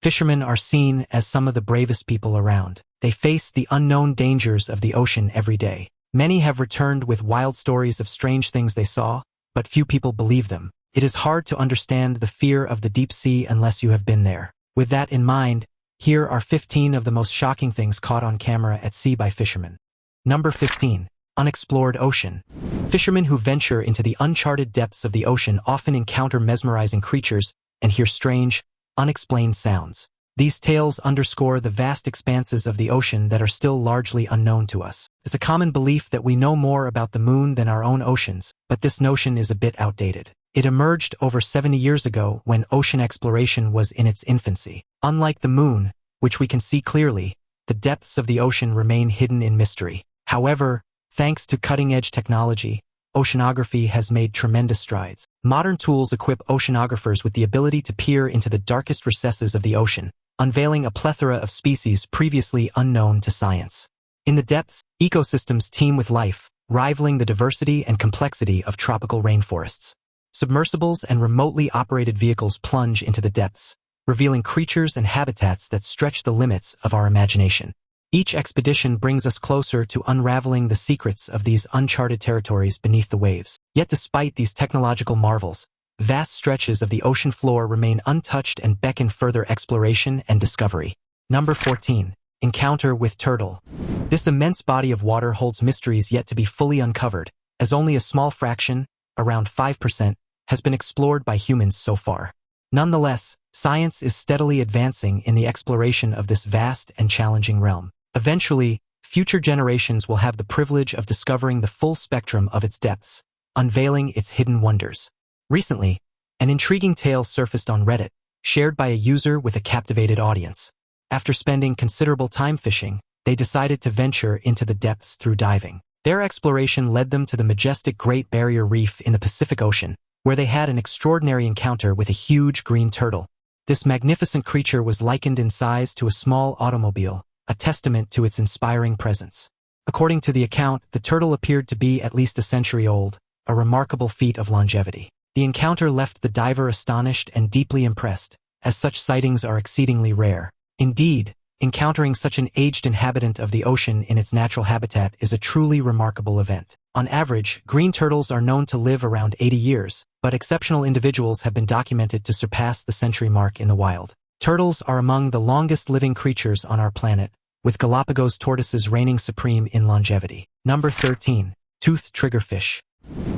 Fishermen are seen as some of the bravest people around. They face the unknown dangers of the ocean every day. Many have returned with wild stories of strange things they saw, but few people believe them. It is hard to understand the fear of the deep sea unless you have been there. With that in mind, here are 15 of the most shocking things caught on camera at sea by fishermen. Number 15. Unexplored ocean. Fishermen who venture into the uncharted depths of the ocean often encounter mesmerizing creatures and hear strange, unexplained sounds. These tales underscore the vast expanses of the ocean that are still largely unknown to us. It's a common belief that we know more about the moon than our own oceans, but this notion is a bit outdated. It emerged over 70 years ago when ocean exploration was in its infancy. Unlike the moon, which we can see clearly, the depths of the ocean remain hidden in mystery. However, thanks to cutting-edge technology, oceanography has made tremendous strides. Modern tools equip oceanographers with the ability to peer into the darkest recesses of the ocean, unveiling a plethora of species previously unknown to science. In the depths, ecosystems teem with life, rivaling the diversity and complexity of tropical rainforests. Submersibles and remotely operated vehicles plunge into the depths, revealing creatures and habitats that stretch the limits of our imagination. Each expedition brings us closer to unraveling the secrets of these uncharted territories beneath the waves. Yet despite these technological marvels, vast stretches of the ocean floor remain untouched and beckon further exploration and discovery. Number 14. Encounter with turtle. This immense body of water holds mysteries yet to be fully uncovered, as only a small fraction, around 5%, has been explored by humans so far. Nonetheless, science is steadily advancing in the exploration of this vast and challenging realm. Eventually, future generations will have the privilege of discovering the full spectrum of its depths, unveiling its hidden wonders. Recently, an intriguing tale surfaced on Reddit, shared by a user with a captivated audience. After spending considerable time fishing, they decided to venture into the depths through diving. Their exploration led them to the majestic Great Barrier Reef in the Pacific Ocean, where they had an extraordinary encounter with a huge green turtle. This magnificent creature was likened in size to a small automobile, a testament to its inspiring presence. According to the account, the turtle appeared to be at least a century old, a remarkable feat of longevity. The encounter left the diver astonished and deeply impressed, as such sightings are exceedingly rare. Indeed, encountering such an aged inhabitant of the ocean in its natural habitat is a truly remarkable event. On average, green turtles are known to live around 80 years, but exceptional individuals have been documented to surpass the century mark in the wild. Turtles are among the longest living creatures on our planet, with Galapagos tortoises reigning supreme in longevity. Number 13. Toothed triggerfish.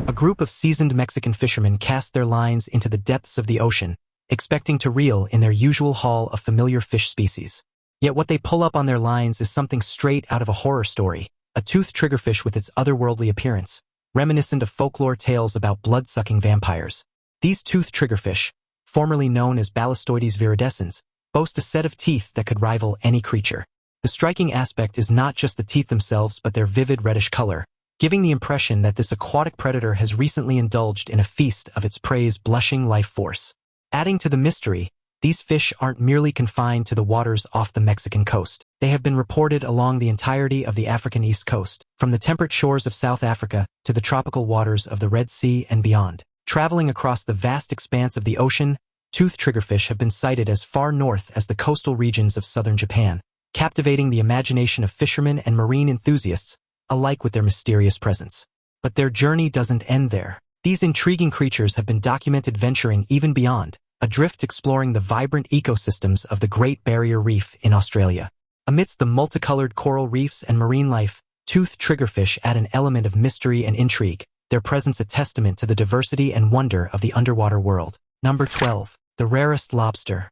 A group of seasoned Mexican fishermen cast their lines into the depths of the ocean, expecting to reel in their usual haul of familiar fish species. Yet what they pull up on their lines is something straight out of a horror story, a toothed triggerfish with its otherworldly appearance, reminiscent of folklore tales about blood-sucking vampires. These toothed triggerfish, formerly known as Balastoides viridescens, boast a set of teeth that could rival any creature. The striking aspect is not just the teeth themselves but their vivid reddish color, giving the impression that this aquatic predator has recently indulged in a feast of its prey's blushing life force. Adding to the mystery, these fish aren't merely confined to the waters off the Mexican coast. They have been reported along the entirety of the African East Coast, from the temperate shores of South Africa to the tropical waters of the Red Sea and beyond. Traveling across the vast expanse of the ocean, toothed triggerfish have been sighted as far north as the coastal regions of southern Japan, captivating the imagination of fishermen and marine enthusiasts, alike with their mysterious presence. But their journey doesn't end there. These intriguing creatures have been documented venturing even beyond, adrift exploring the vibrant ecosystems of the Great Barrier Reef in Australia. Amidst the multicolored coral reefs and marine life, toothed triggerfish add an element of mystery and intrigue, their presence a testament to the diversity and wonder of the underwater world. Number 12. The rarest lobster.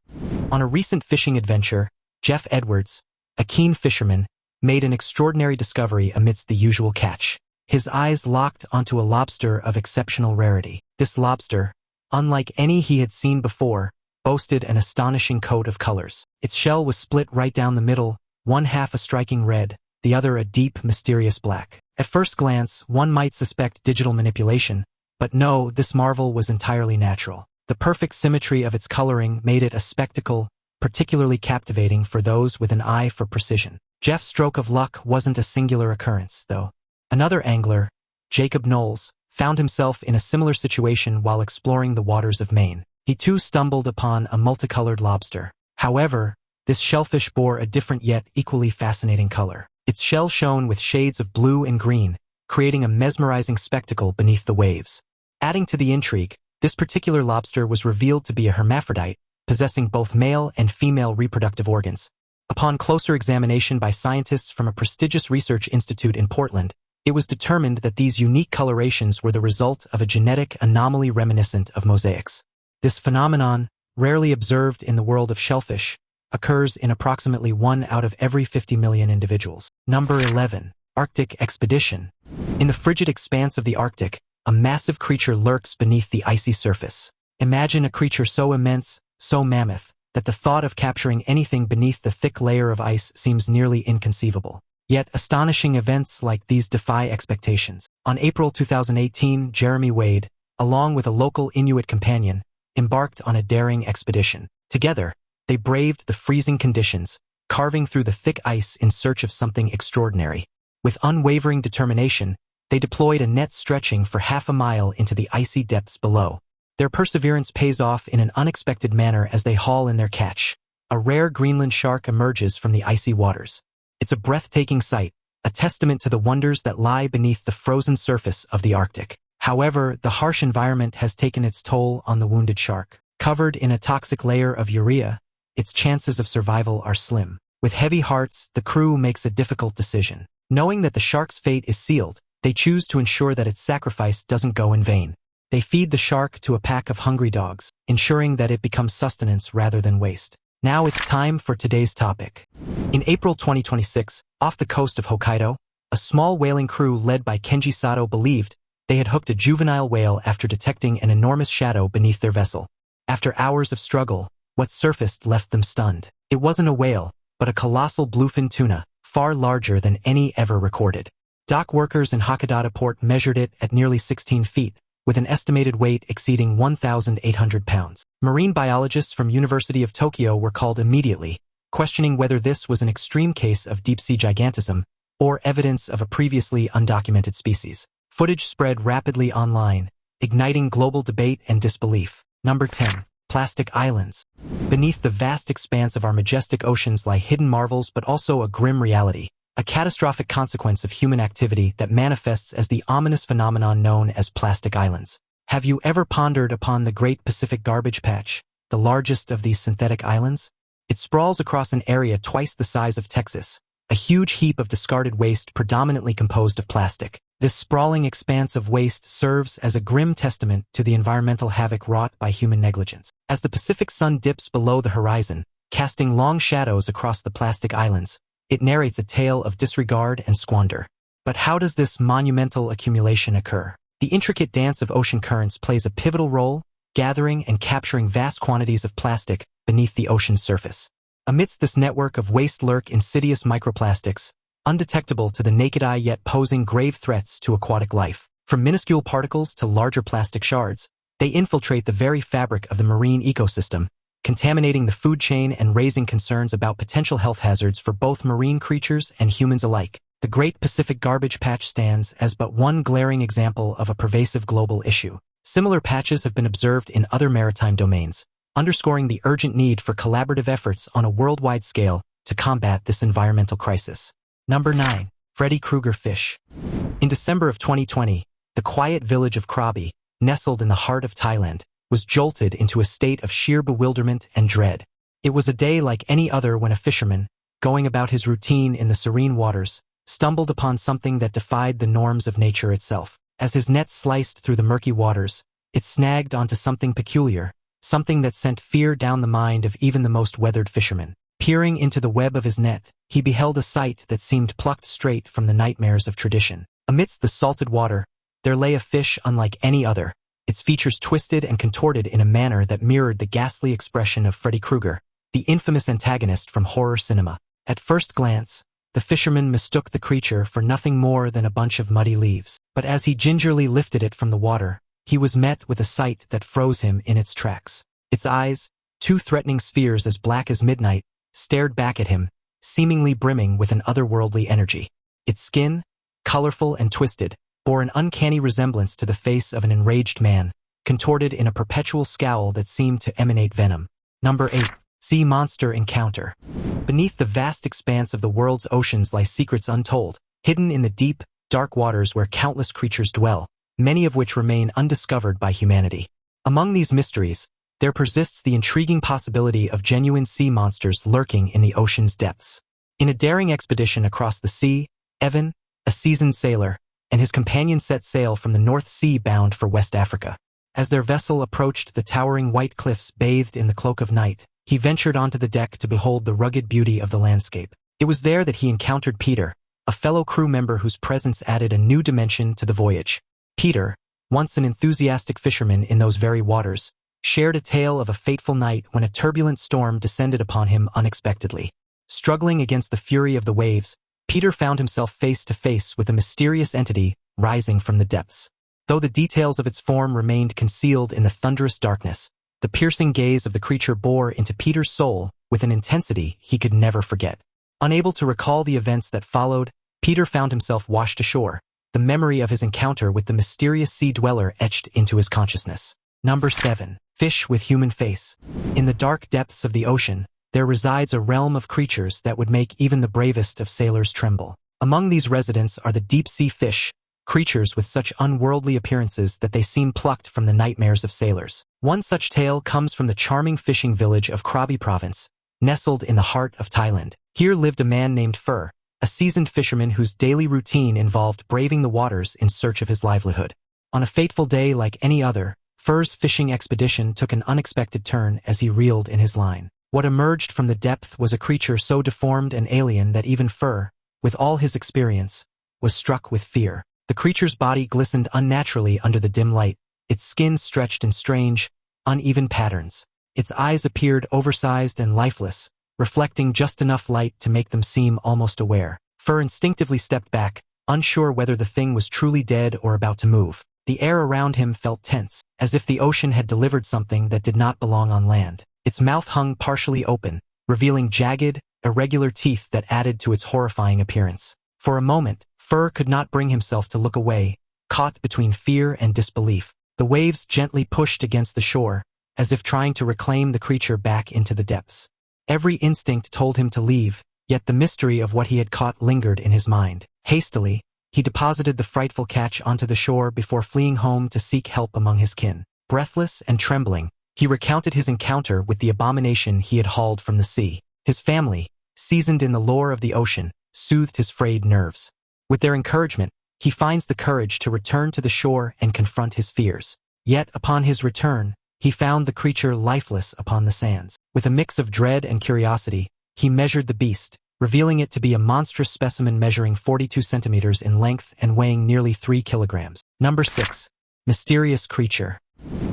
On a recent fishing adventure, Jeff Edwards, a keen fisherman, made an extraordinary discovery amidst the usual catch. His eyes locked onto a lobster of exceptional rarity. This lobster, unlike any he had seen before, boasted an astonishing coat of colors. Its shell was split right down the middle, one half a striking red, the other a deep, mysterious black. At first glance, one might suspect digital manipulation, but no, this marvel was entirely natural. The perfect symmetry of its coloring made it a spectacle, particularly captivating for those with an eye for precision. Jeff's stroke of luck wasn't a singular occurrence, though. Another angler, Jacob Knowles, found himself in a similar situation while exploring the waters of Maine. He too stumbled upon a multicolored lobster. However, this shellfish bore a different yet equally fascinating color. Its shell shone with shades of blue and green, creating a mesmerizing spectacle beneath the waves. Adding to the intrigue, this particular lobster was revealed to be a hermaphrodite, possessing both male and female reproductive organs. Upon closer examination by scientists from a prestigious research institute in Portland, it was determined that these unique colorations were the result of a genetic anomaly reminiscent of mosaics. This phenomenon, rarely observed in the world of shellfish, occurs in approximately 1 out of every 50 million individuals. Number 11. Arctic Expedition. In the frigid expanse of the Arctic, a massive creature lurks beneath the icy surface. Imagine a creature so immense, so mammoth, that the thought of capturing anything beneath the thick layer of ice seems nearly inconceivable. Yet astonishing events like these defy expectations. On April 2018, Jeremy Wade, along with a local Inuit companion, embarked on a daring expedition. Together, they braved the freezing conditions, carving through the thick ice in search of something extraordinary. With unwavering determination, they deployed a net stretching for half a mile into the icy depths below. Their perseverance pays off in an unexpected manner as they haul in their catch. A rare Greenland shark emerges from the icy waters. It's a breathtaking sight, a testament to the wonders that lie beneath the frozen surface of the Arctic. However, the harsh environment has taken its toll on the wounded shark. Covered in a toxic layer of urea, its chances of survival are slim. With heavy hearts, the crew makes a difficult decision. Knowing that the shark's fate is sealed, they choose to ensure that its sacrifice doesn't go in vain. They feed the shark to a pack of hungry dogs, ensuring that it becomes sustenance rather than waste. Now it's time for today's topic. In April 2026, off the coast of Hokkaido, a small whaling crew led by Kenji Sato believed they had hooked a juvenile whale after detecting an enormous shadow beneath their vessel. After hours of struggle, what surfaced left them stunned. It wasn't a whale, but a colossal bluefin tuna, far larger than any ever recorded. Dock workers in Hakodate port measured it at nearly 16 feet, with an estimated weight exceeding 1,800 pounds. Marine biologists from University of Tokyo were called immediately, questioning whether this was an extreme case of deep-sea gigantism or evidence of a previously undocumented species. Footage spread rapidly online, igniting global debate and disbelief. Number 10. Plastic Islands. Beneath the vast expanse of our majestic oceans lie hidden marvels but also a grim reality, a catastrophic consequence of human activity that manifests as the ominous phenomenon known as plastic islands. Have you ever pondered upon the Great Pacific Garbage Patch, the largest of these synthetic islands? It sprawls across an area twice the size of Texas, a huge heap of discarded waste predominantly composed of plastic. This sprawling expanse of waste serves as a grim testament to the environmental havoc wrought by human negligence. As the Pacific sun dips below the horizon, casting long shadows across the plastic islands, it narrates a tale of disregard and squander. But how does this monumental accumulation occur? The intricate dance of ocean currents plays a pivotal role, gathering and capturing vast quantities of plastic beneath the ocean's surface. Amidst this network of waste lurk insidious microplastics, undetectable to the naked eye yet posing grave threats to aquatic life. From minuscule particles to larger plastic shards, they infiltrate the very fabric of the marine ecosystem, contaminating the food chain and raising concerns about potential health hazards for both marine creatures and humans alike. The Great Pacific Garbage Patch stands as but one glaring example of a pervasive global issue. Similar patches have been observed in other maritime domains, underscoring the urgent need for collaborative efforts on a worldwide scale to combat this environmental crisis. Number 9. Freddy Krueger fish. In December of 2020, the quiet village of Krabi, nestled in the heart of Thailand, was jolted into a state of sheer bewilderment and dread. It was a day like any other when a fisherman, going about his routine in the serene waters, stumbled upon something that defied the norms of nature itself. As his net sliced through the murky waters, it snagged onto something peculiar, something that sent fear down the mind of even the most weathered fisherman. Peering into the web of his net, he beheld a sight that seemed plucked straight from the nightmares of tradition. Amidst the salted water, there lay a fish unlike any other, its features twisted and contorted in a manner that mirrored the ghastly expression of Freddy Krueger, the infamous antagonist from horror cinema. At first glance, the fisherman mistook the creature for nothing more than a bunch of muddy leaves. But as he gingerly lifted it from the water, he was met with a sight that froze him in its tracks. Its eyes, two threatening spheres as black as midnight, stared back at him, seemingly brimming with an otherworldly energy. Its skin, colorful and twisted, bore an uncanny resemblance to the face of an enraged man, contorted in a perpetual scowl that seemed to emanate venom. Number 8. Sea Monster Encounter. Beneath the vast expanse of the world's oceans lie secrets untold, hidden in the deep, dark waters where countless creatures dwell, many of which remain undiscovered by humanity. Among these mysteries, there persists the intriguing possibility of genuine sea monsters lurking in the ocean's depths. In a daring expedition across the sea, Evan, a seasoned sailor, and his companion set sail from the North Sea bound for West Africa. As their vessel approached the towering white cliffs bathed in the cloak of night, he ventured onto the deck to behold the rugged beauty of the landscape. It was there that he encountered Peter, a fellow crew member whose presence added a new dimension to the voyage. Peter, once an enthusiastic fisherman in those very waters, shared a tale of a fateful night when a turbulent storm descended upon him unexpectedly. Struggling against the fury of the waves, Peter found himself face to face with a mysterious entity rising from the depths. Though the details of its form remained concealed in the thunderous darkness, the piercing gaze of the creature bore into Peter's soul with an intensity he could never forget. Unable to recall the events that followed, Peter found himself washed ashore, the memory of his encounter with the mysterious sea dweller etched into his consciousness. Number 7. Fish with human face. In the dark depths of the ocean, there resides a realm of creatures that would make even the bravest of sailors tremble. Among these residents are the deep-sea fish, creatures with such unworldly appearances that they seem plucked from the nightmares of sailors. One such tale comes from the charming fishing village of Krabi Province, nestled in the heart of Thailand. Here lived a man named Fur, a seasoned fisherman whose daily routine involved braving the waters in search of his livelihood. On a fateful day like any other, Fur's fishing expedition took an unexpected turn as he reeled in his line. What emerged from the depth was a creature so deformed and alien that even Fur, with all his experience, was struck with fear. The creature's body glistened unnaturally under the dim light, its skin stretched in strange, uneven patterns. Its eyes appeared oversized and lifeless, reflecting just enough light to make them seem almost aware. Fur instinctively stepped back, unsure whether the thing was truly dead or about to move. The air around him felt tense, as if the ocean had delivered something that did not belong on land. Its mouth hung partially open, revealing jagged, irregular teeth that added to its horrifying appearance. For a moment, Fur could not bring himself to look away, caught between fear and disbelief. The waves gently pushed against the shore, as if trying to reclaim the creature back into the depths. Every instinct told him to leave, yet the mystery of what he had caught lingered in his mind. Hastily, he deposited the frightful catch onto the shore before fleeing home to seek help among his kin. Breathless and trembling, he recounted his encounter with the abomination he had hauled from the sea. His family, seasoned in the lore of the ocean, soothed his frayed nerves. With their encouragement, he finds the courage to return to the shore and confront his fears. Yet, upon his return, he found the creature lifeless upon the sands. With a mix of dread and curiosity, he measured the beast, revealing it to be a monstrous specimen measuring 42 centimeters in length and weighing nearly 3 kilograms. Number 6. Mysterious creature.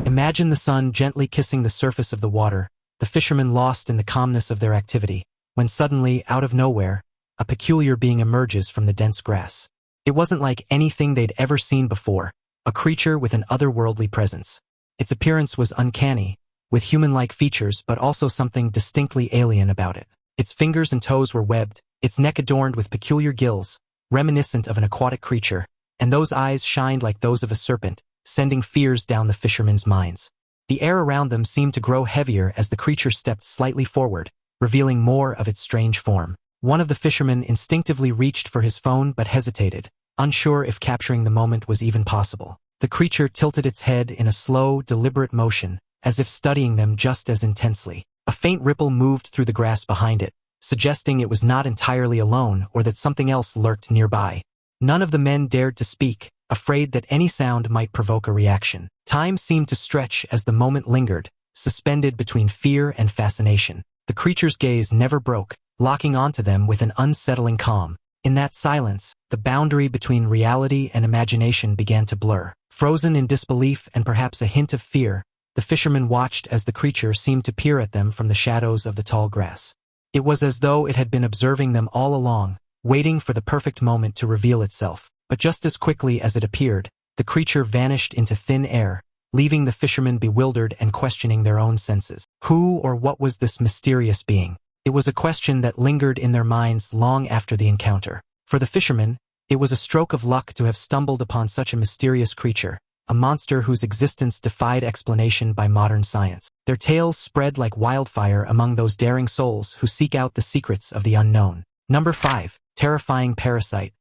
Imagine the sun gently kissing the surface of the water, the fishermen lost in the calmness of their activity, when suddenly, out of nowhere, a peculiar being emerges from the dense grass. It wasn't like anything they'd ever seen before, a creature with an otherworldly presence. Its appearance was uncanny, with human-like features but also something distinctly alien about it. Its fingers and toes were webbed, its neck adorned with peculiar gills, reminiscent of an aquatic creature, and those eyes shined like those of a serpent, sending fears down the fishermen's minds. The air around them seemed to grow heavier as the creature stepped slightly forward, revealing more of its strange form. One of the fishermen instinctively reached for his phone but hesitated, unsure if capturing the moment was even possible. The creature tilted its head in a slow, deliberate motion, as if studying them just as intensely. A faint ripple moved through the grass behind it, suggesting it was not entirely alone or that something else lurked nearby. None of the men dared to speak, afraid that any sound might provoke a reaction. Time seemed to stretch as the moment lingered, suspended between fear and fascination. The creature's gaze never broke, locking onto them with an unsettling calm. In that silence, the boundary between reality and imagination began to blur. Frozen in disbelief and perhaps a hint of fear, the fishermen watched as the creature seemed to peer at them from the shadows of the tall grass. It was as though it had been observing them all along, waiting for the perfect moment to reveal itself. But just as quickly as it appeared, the creature vanished into thin air, leaving the fishermen bewildered and questioning their own senses. Who or what was this mysterious being? It was a question that lingered in their minds long after the encounter. For the fishermen, it was a stroke of luck to have stumbled upon such a mysterious creature, a monster whose existence defied explanation by modern science. Their tales spread like wildfire among those daring souls who seek out the secrets of the unknown. Number 5. Terrifying parasite.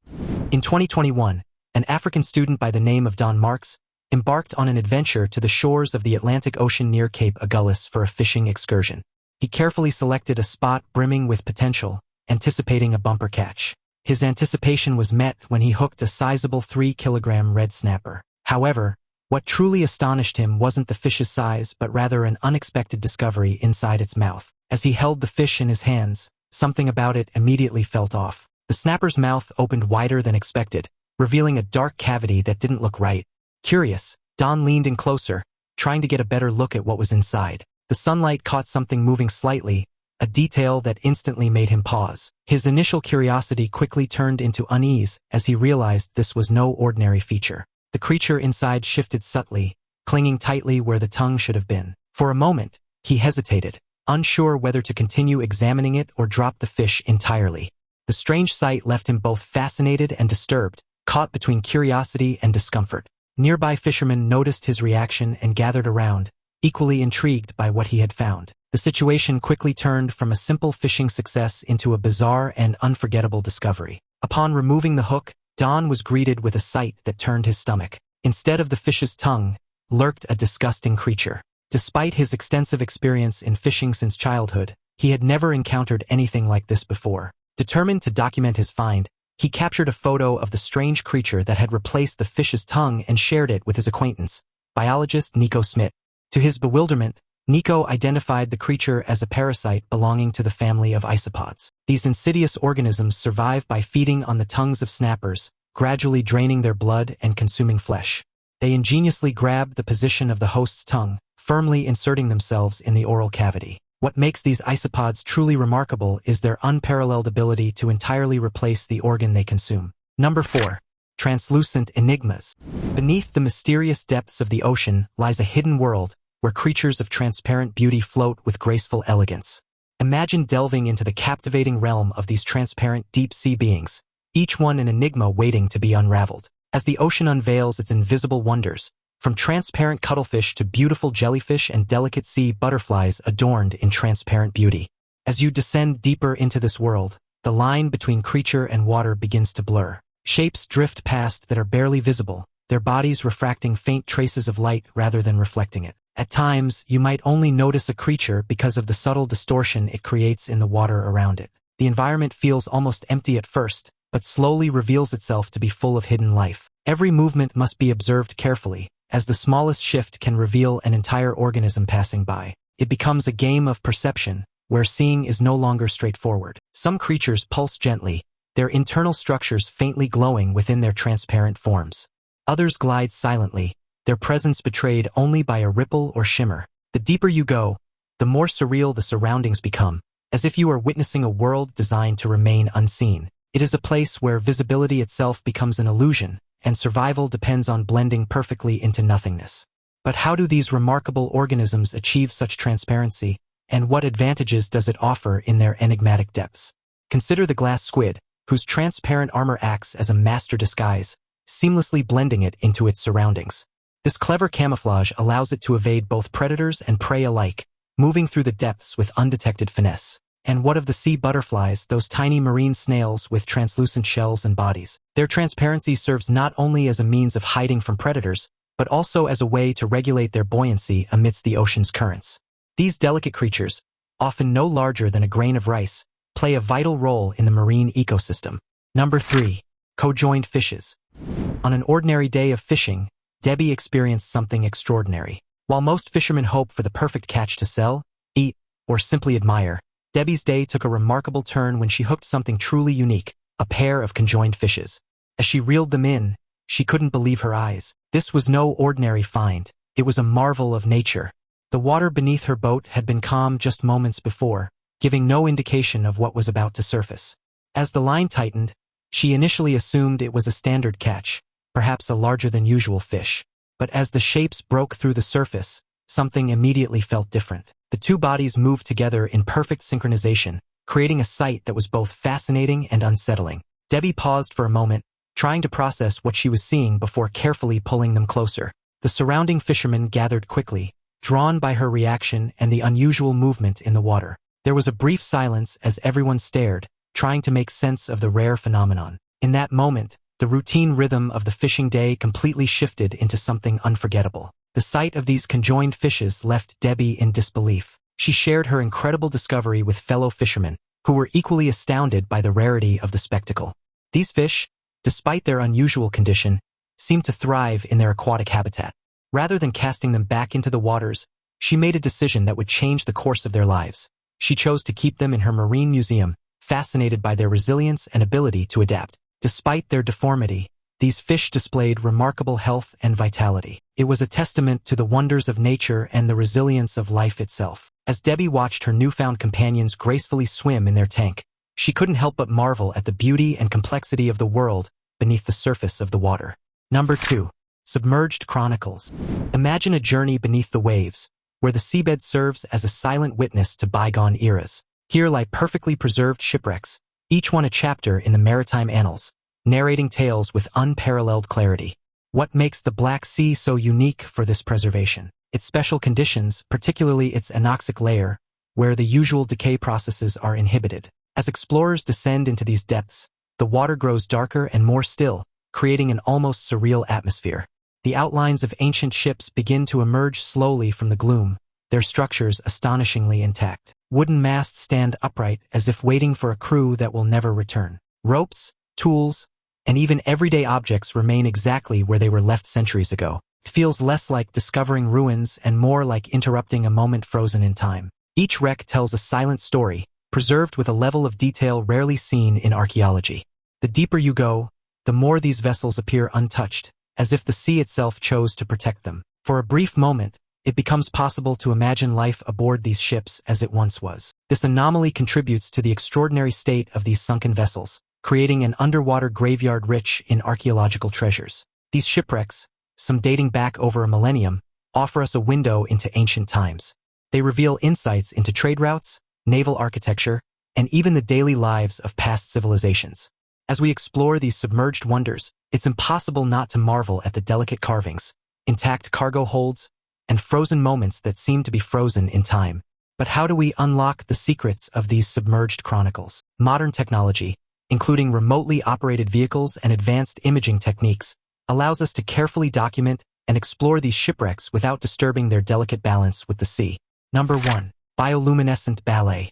In 2021, an African student by the name of Don Marks embarked on an adventure to the shores of the Atlantic Ocean near Cape Agulhas for a fishing excursion. He carefully selected a spot brimming with potential, anticipating a bumper catch. His anticipation was met when he hooked a sizable 3-kilogram red snapper. However, what truly astonished him wasn't the fish's size but rather an unexpected discovery inside its mouth. As he held the fish in his hands, something about it immediately felt off. The snapper's mouth opened wider than expected, revealing a dark cavity that didn't look right. Curious, Don leaned in closer, trying to get a better look at what was inside. The sunlight caught something moving slightly, a detail that instantly made him pause. His initial curiosity quickly turned into unease as he realized this was no ordinary feature. The creature inside shifted subtly, clinging tightly where the tongue should have been. For a moment, he hesitated, unsure whether to continue examining it or drop the fish entirely. The strange sight left him both fascinated and disturbed, caught between curiosity and discomfort. Nearby fishermen noticed his reaction and gathered around, equally intrigued by what he had found. The situation quickly turned from a simple fishing success into a bizarre and unforgettable discovery. Upon removing the hook, Don was greeted with a sight that turned his stomach. Instead of the fish's tongue, lurked a disgusting creature. Despite his extensive experience in fishing since childhood, he had never encountered anything like this before. Determined to document his find, he captured a photo of the strange creature that had replaced the fish's tongue and shared it with his acquaintance, biologist Nico Smith. To his bewilderment, Nico identified the creature as a parasite belonging to the family of isopods. These insidious organisms survive by feeding on the tongues of snappers, gradually draining their blood and consuming flesh. They ingeniously grab the position of the host's tongue, firmly inserting themselves in the oral cavity. What makes these isopods truly remarkable is their unparalleled ability to entirely replace the organ they consume. Number 4. Translucent enigmas. Beneath the mysterious depths of the ocean lies a hidden world where creatures of transparent beauty float with graceful elegance. Imagine delving into the captivating realm of these transparent deep-sea beings, each one an enigma waiting to be unraveled. As the ocean unveils its invisible wonders, from transparent cuttlefish to beautiful jellyfish and delicate sea butterflies adorned in transparent beauty. As you descend deeper into this world, the line between creature and water begins to blur. Shapes drift past that are barely visible, their bodies refracting faint traces of light rather than reflecting it. At times, you might only notice a creature because of the subtle distortion it creates in the water around it. The environment feels almost empty at first, but slowly reveals itself to be full of hidden life. Every movement must be observed carefully, as the smallest shift can reveal an entire organism passing by. It becomes a game of perception, where seeing is no longer straightforward. Some creatures pulse gently, their internal structures faintly glowing within their transparent forms. Others glide silently, their presence betrayed only by a ripple or shimmer. The deeper you go, the more surreal the surroundings become, as if you are witnessing a world designed to remain unseen. It is a place where visibility itself becomes an illusion, and survival depends on blending perfectly into nothingness. But how do these remarkable organisms achieve such transparency, and what advantages does it offer in their enigmatic depths? Consider the glass squid, whose transparent armor acts as a master disguise, seamlessly blending it into its surroundings. This clever camouflage allows it to evade both predators and prey alike, moving through the depths with undetected finesse. And what of the sea butterflies, those tiny marine snails with translucent shells and bodies? Their transparency serves not only as a means of hiding from predators, but also as a way to regulate their buoyancy amidst the ocean's currents. These delicate creatures, often no larger than a grain of rice, play a vital role in the marine ecosystem. Number 3. Conjoined fishes. On an ordinary day of fishing, Debbie experienced something extraordinary. While most fishermen hope for the perfect catch to sell, eat, or simply admire, Debbie's day took a remarkable turn when she hooked something truly unique, a pair of conjoined fishes. As she reeled them in, she couldn't believe her eyes. This was no ordinary find, it was a marvel of nature. The water beneath her boat had been calm just moments before, giving no indication of what was about to surface. As the line tightened, she initially assumed it was a standard catch, perhaps a larger-than-usual fish. But as the shapes broke through the surface, something immediately felt different. The two bodies moved together in perfect synchronization, creating a sight that was both fascinating and unsettling. Debbie paused for a moment, trying to process what she was seeing before carefully pulling them closer. The surrounding fishermen gathered quickly, drawn by her reaction and the unusual movement in the water. There was a brief silence as everyone stared, trying to make sense of the rare phenomenon. In that moment, the routine rhythm of the fishing day completely shifted into something unforgettable. The sight of these conjoined fishes left Debbie in disbelief. She shared her incredible discovery with fellow fishermen, who were equally astounded by the rarity of the spectacle. These fish, despite their unusual condition, seemed to thrive in their aquatic habitat. Rather than casting them back into the waters, she made a decision that would change the course of their lives. She chose to keep them in her marine museum, fascinated by their resilience and ability to adapt. Despite their deformity, these fish displayed remarkable health and vitality. It was a testament to the wonders of nature and the resilience of life itself. As Debbie watched her newfound companions gracefully swim in their tank, she couldn't help but marvel at the beauty and complexity of the world beneath the surface of the water. Number 2. Submerged Chronicles. Imagine a journey beneath the waves, where the seabed serves as a silent witness to bygone eras. Here lie perfectly preserved shipwrecks, each one a chapter in the maritime annals, narrating tales with unparalleled clarity. What makes the Black Sea so unique for this preservation? Its special conditions, particularly its anoxic layer, where the usual decay processes are inhibited. As explorers descend into these depths, the water grows darker and more still, creating an almost surreal atmosphere. The outlines of ancient ships begin to emerge slowly from the gloom, their structures astonishingly intact. Wooden masts stand upright as if waiting for a crew that will never return. Ropes, tools, and even everyday objects remain exactly where they were left centuries ago. It feels less like discovering ruins and more like interrupting a moment frozen in time. Each wreck tells a silent story, preserved with a level of detail rarely seen in archaeology. The deeper you go, the more these vessels appear untouched, as if the sea itself chose to protect them. For a brief moment, it becomes possible to imagine life aboard these ships as it once was. This anomaly contributes to the extraordinary state of these sunken vessels, creating an underwater graveyard rich in archaeological treasures. These shipwrecks, some dating back over a millennium, offer us a window into ancient times. They reveal insights into trade routes, naval architecture, and even the daily lives of past civilizations. As we explore these submerged wonders, it's impossible not to marvel at the delicate carvings, intact cargo holds, and frozen moments that seem to be frozen in time. But how do we unlock the secrets of these submerged chronicles? Modern technology, including remotely operated vehicles and advanced imaging techniques, allows us to carefully document and explore these shipwrecks without disturbing their delicate balance with the sea. Number 1. Bioluminescent Ballet.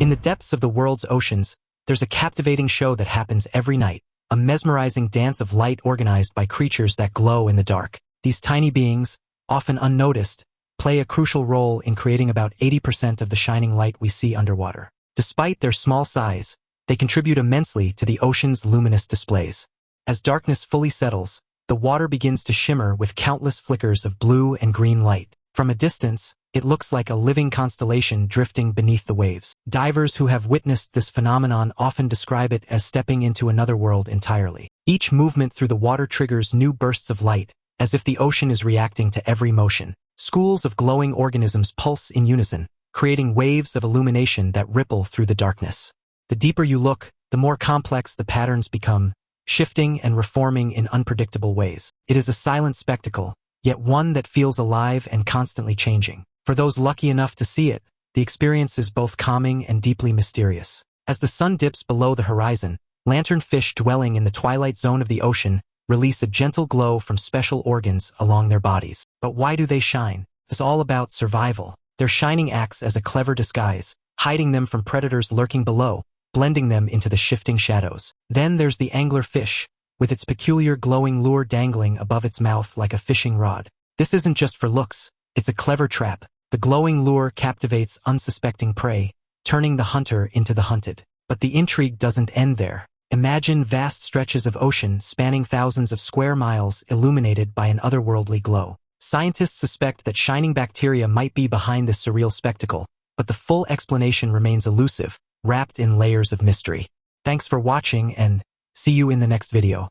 In the depths of the world's oceans, there's a captivating show that happens every night, a mesmerizing dance of light organized by creatures that glow in the dark. These tiny beings, often unnoticed, play a crucial role in creating about 80% of the shining light we see underwater. Despite their small size, they contribute immensely to the ocean's luminous displays. As darkness fully settles, the water begins to shimmer with countless flickers of blue and green light. From a distance, it looks like a living constellation drifting beneath the waves. Divers who have witnessed this phenomenon often describe it as stepping into another world entirely. Each movement through the water triggers new bursts of light, as if the ocean is reacting to every motion. Schools of glowing organisms pulse in unison, creating waves of illumination that ripple through the darkness. The deeper you look, the more complex the patterns become, shifting and reforming in unpredictable ways. It is a silent spectacle, yet one that feels alive and constantly changing. For those lucky enough to see it, the experience is both calming and deeply mysterious. As the sun dips below the horizon, lanternfish dwelling in the twilight zone of the ocean release a gentle glow from special organs along their bodies. But why do they shine? It's all about survival. Their shining acts as a clever disguise, hiding them from predators lurking below, blending them into the shifting shadows. Then there's the anglerfish, with its peculiar glowing lure dangling above its mouth like a fishing rod. This isn't just for looks, it's a clever trap. The glowing lure captivates unsuspecting prey, turning the hunter into the hunted. But the intrigue doesn't end there. Imagine vast stretches of ocean spanning thousands of square miles illuminated by an otherworldly glow. Scientists suspect that shining bacteria might be behind this surreal spectacle, but the full explanation remains elusive, wrapped in layers of mystery. Thanks for watching and see you in the next video.